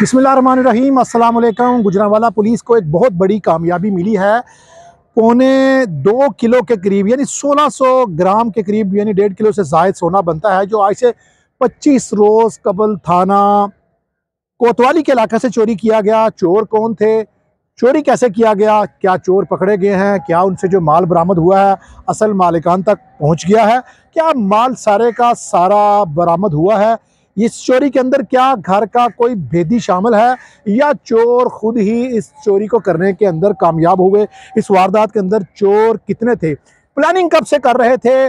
बिस्मिल्लाहिर्रहमानिर्रहीम, अस्सलाम वालेकुम। गुजरांवाला पुलिस को एक बहुत बड़ी कामयाबी मिली है। पौने 2 किलो के करीब यानी 1600 ग्राम के करीब यानी 1.5 किलो से ज़ायद सोना बनता है, जो आज से 25 रोज़ कबल थाना कोतवाली के इलाके से चोरी किया गया। चोर कौन थे, चोरी कैसे किया गया, क्या चोर पकड़े गए हैं, क्या उनसे जो माल बरामद हुआ है असल मालिकान तक पहुंच गया है, क्या माल सारे का सारा बरामद हुआ है, इस चोरी के अंदर क्या घर का कोई भेदी शामिल है या चोर खुद ही इस चोरी को करने के अंदर कामयाब हुए, इस वारदात के अंदर चोर कितने थे, प्लानिंग कब से कर रहे थे,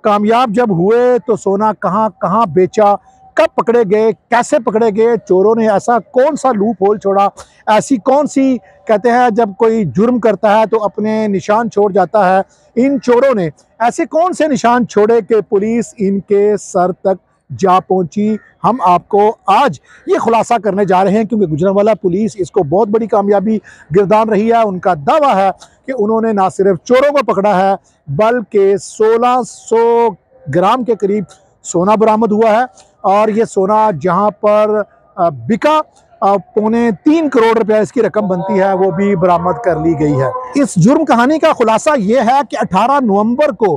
कामयाब जब हुए तो सोना कहाँ कहाँ बेचा, कब पकड़े गए, कैसे पकड़े गए, चोरों ने ऐसा कौन सा लूप होल छोड़ा, ऐसी कौन सी, कहते हैं जब कोई जुर्म करता है तो अपने निशान छोड़ जाता है, इन चोरों ने ऐसे कौन से निशान छोड़े कि पुलिस इनके सर तक जा पहुंची। हम आपको आज ये खुलासा करने जा रहे हैं क्योंकि गुजरांवाला पुलिस इसको बहुत बड़ी कामयाबी गिरदान रही है। उनका दावा है कि उन्होंने ना सिर्फ चोरों को पकड़ा है बल्कि 1600 ग्राम के करीब सोना बरामद हुआ है और ये सोना जहां पर बिका पौने 3 करोड़ रुपया इसकी रकम बनती है, वो भी बरामद कर ली गई है। इस जुर्म कहानी का खुलासा ये है कि 18 नवंबर को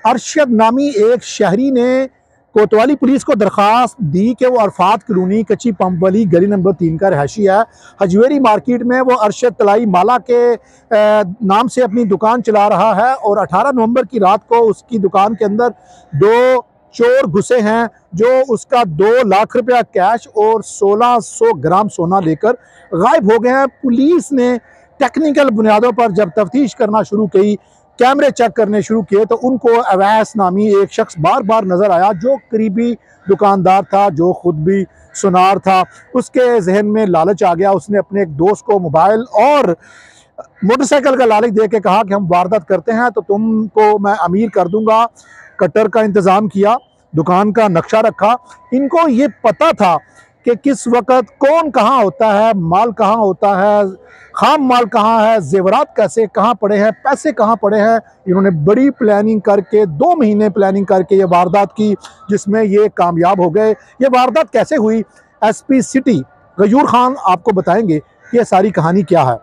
अरशद नामी एक शहरी ने कोतवाली पुलिस को दरख्वास्त दी कि वो अरफात कॉलोनी कच्ची पंप वाली गली नंबर 3 का रहायशी है। हजवेरी मार्केट में वो अरशद तलाई माला के नाम से अपनी दुकान चला रहा है और 18 नवंबर की रात को उसकी दुकान के अंदर 2 चोर घुसे हैं जो उसका 2 लाख रुपया कैश और 1600 ग्राम सोना लेकर गायब हो गए हैं। पुलिस ने टेक्निकल बुनियादों पर जब तफ्तीश करना शुरू की, कैमरे चेक करने शुरू किए तो उनको अवैस नामी एक शख्स बार बार नजर आया जो करीबी दुकानदार था, जो खुद भी सुनार था। उसके जहन में लालच आ गया, उसने अपने एक दोस्त को मोबाइल और मोटरसाइकिल का लालच दे के कहा कि हम वारदात करते हैं तो तुमको मैं अमीर कर दूंगा। कटर का इंतज़ाम किया, दुकान का नक्शा रखा। इनको ये पता था कि किस वक्त कौन कहाँ होता है, माल कहाँ होता है, खाम माल कहाँ है, जेवरात कैसे कहाँ पड़े हैं, पैसे कहाँ पड़े हैं। इन्होंने बड़ी प्लानिंग करके 2 महीने प्लानिंग करके ये वारदात की जिसमें ये कामयाब हो गए। ये वारदात कैसे हुई, एसपी सिटी गयूर खान आपको बताएंगे कि ये सारी कहानी क्या है।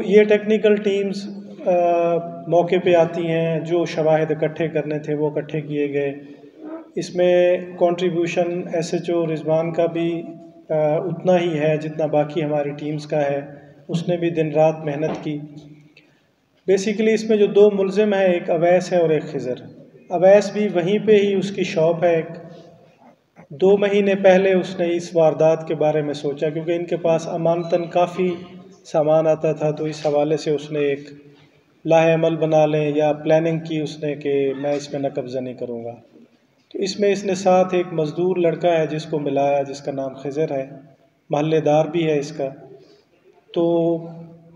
ये टेक्निकल टीम्स मौके पे आती हैं, जो शवाहिद इकट्ठे करने थे वो इकट्ठे किए गए। इसमें कंट्रीब्यूशन एसएचओ रिजवान का भी उतना ही है जितना बाकी हमारी टीम्स का है। उसने भी दिन रात मेहनत की। बेसिकली इसमें जो 2 मुलजिम हैं, एक अवैस है और एक खिज़र। अवैस भी वहीं पे ही उसकी शॉप है। 2 महीने पहले उसने इस वारदात के बारे में सोचा क्योंकि इनके पास अमानतन काफ़ी सामान आता था, तो इस हवाले से उसने एक लाहेअमल बना लें या प्लानिंग की उसने कि मैं इसमें न कब्ज़ा नहीं करूँगा। तो इसमें इसने साथ एक मज़दूर लड़का है जिसको मिलाया, जिसका नाम खिज़र है, महल्लेदार भी है इसका। तो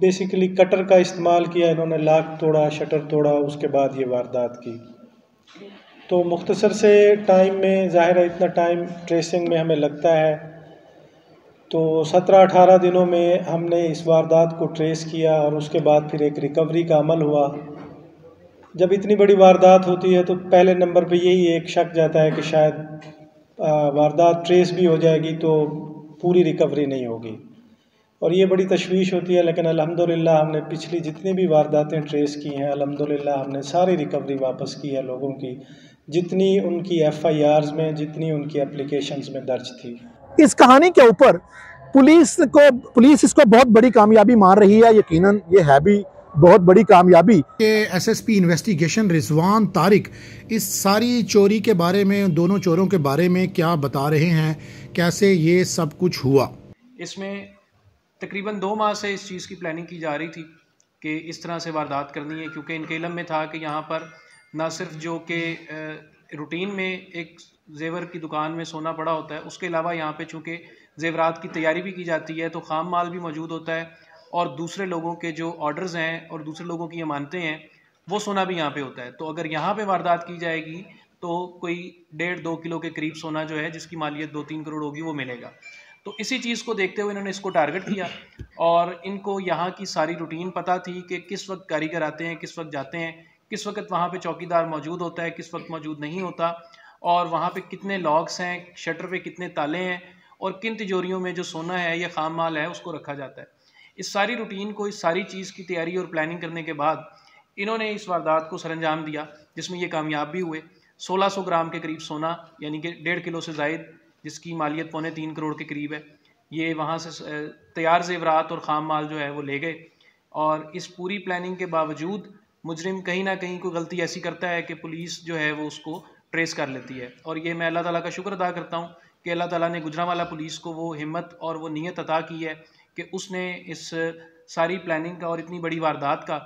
बेसिकली कटर का इस्तेमाल किया इन्होंने, लाक तोड़ा, शटर तोड़ा, उसके बाद ये वारदात की। तो मुख्तसर से टाइम में, ज़ाहिर है इतना टाइम ट्रेसिंग में हमें लगता है, तो 17-18 दिनों में हमने इस वारदात को ट्रेस किया और उसके बाद फिर एक रिकवरी का अमल हुआ। जब इतनी बड़ी वारदात होती है तो पहले नंबर पे यही एक शक जाता है कि शायद वारदात ट्रेस भी हो जाएगी तो पूरी रिकवरी नहीं होगी और ये बड़ी तशवीश होती है। लेकिन अल्हम्दुलिल्लाह हमने पिछली जितनी भी वारदातें ट्रेस की हैं, अल्हम्दुलिल्लाह हमने सारी रिकवरी वापस की है लोगों की, जितनी उनकी FIRs में, जितनी उनकी एप्लीकेशंस में दर्ज थी। इस कहानी के ऊपर पुलिस इसको बहुत बड़ी कामयाबी मान रही है। यकीनन ये है भी बहुत बड़ी कामयाबी कि SSP इन्वेस्टिगेशन रिजवान तारिक इस सारी चोरी के बारे में, दोनों चोरों के बारे में क्या बता रहे हैं, कैसे ये सब कुछ हुआ। इसमें तकरीबन 2 माह से इस चीज़ की प्लानिंग की जा रही थी कि इस तरह से वारदात करनी है, क्योंकि इनके इल्म में था कि यहाँ पर ना सिर्फ जो कि रूटीन में एक जेवर की दुकान में सोना पड़ा होता है, उसके अलावा यहाँ पे चूँकि जेवरात की तैयारी भी की जाती है तो खाम माल भी मौजूद होता है और दूसरे लोगों के जो ऑर्डर्स हैं और दूसरे लोगों की अमानतें हैं वो सोना भी यहाँ पे होता है। तो अगर यहाँ पे वारदात की जाएगी तो कोई 1.5-2 किलो के करीब सोना जो है जिसकी मालियत 2-3 करोड़ होगी वो मिलेगा। तो इसी चीज़ को देखते हुए इन्होंने इसको टारगेट किया और इनको यहाँ की सारी रूटीन पता थी कि किस वक्त कारीगर आते हैं, किस वक्त जाते हैं, किस वक्त वहाँ पे चौकीदार मौजूद होता है, किस वक्त मौजूद नहीं होता और वहाँ पे कितने लॉक्स हैं, शटर पे कितने ताले हैं और किन तिजोरियों में जो सोना है या खाम माल है उसको रखा जाता है। इस सारी रूटीन को, इस सारी चीज़ की तैयारी और प्लानिंग करने के बाद इन्होंने इस वारदात को सरअंजाम दिया, जिसमें ये कामयाब भी हुए। 1600 ग्राम के करीब सोना, यानी कि 1.5 किलो से ज़ायद, जिसकी मालियत 3.25 करोड़ के करीब है, ये वहाँ से तैयार ज़ेवरात और ख़ाम माल जो है वो ले गए। और इस पूरी प्लानिंग के बावजूद मुजरिम कहीं ना कहीं कोई गलती ऐसी करता है कि पुलिस जो है वो उसको ट्रेस कर लेती है। और ये मैं अल्लाह ताला का शुक्र अदा करता हूँ कि अल्लाह ताला ने गुजरांवाला पुलिस को वो हिम्मत और वो नीयत अता की है कि उसने इस सारी प्लानिंग का और इतनी बड़ी वारदात का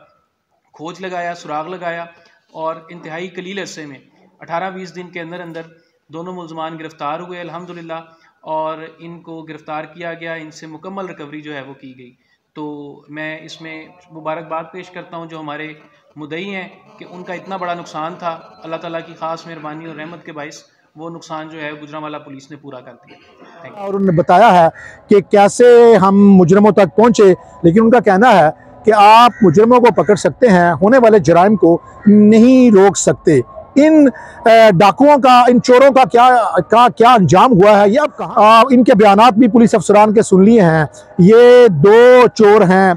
खोज लगाया, सुराग लगाया और इंतहाई कलील अरसे में 18-20 दिन के अंदर अंदर दोनों मुलजमान गिरफ़्तार हुए अल्हम्दुलिल्लाह। और इनको गिरफ़्तार किया गया, इनसे मुकम्मल रिकवरी जो है वो की गई। तो मैं इसमें मुबारकबाद पेश करता हूँ जो हमारे मुद्दई हैं कि उनका इतना बड़ा नुकसान था, अल्लाह ताला की ख़ास मेहरबानी और रहमत के बाइस वो नुकसान जो है गुजरांवाला पुलिस ने पूरा कर दिया। Thank you. और उन्होंने बताया है कि कैसे हम मुजरमों तक पहुंचे, लेकिन उनका कहना है कि आप मुजरमों को पकड़ सकते हैं, होने वाले जराइम को नहीं रोक सकते। इन डाकुओं का, इन चोरों का क्या अंजाम हुआ है, ये अब कहाँ, इनके बयानात भी पुलिस अफसरान के सुन लिए हैं। ये 2 चोर हैं,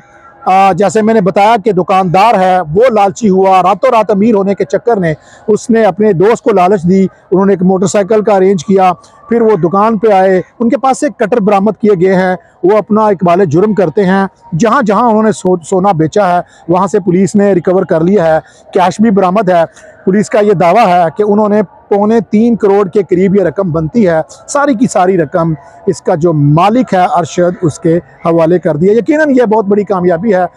जैसे मैंने बताया कि दुकानदार है वो लालची हुआ, रातों रात अमीर होने के चक्कर में उसने अपने दोस्त को लालच दी, उन्होंने एक मोटरसाइकिल का अरेंज किया, फिर वो दुकान पे आए, उनके पास से कटर बरामद किए गए हैं, वो अपना इकबाल जुर्म करते हैं। जहाँ जहाँ उन्होंने सोना बेचा है वहाँ से पुलिस ने रिकवर कर लिया है, कैश भी बरामद है। पुलिस का ये दावा है कि उन्होंने 3.25 करोड़ के करीब ये रकम बनती है, सारी की सारी रकम इसका जो मालिक है अरशद, उसके हवाले कर दिया। यकीनन ये बहुत बड़ी कामयाबी है।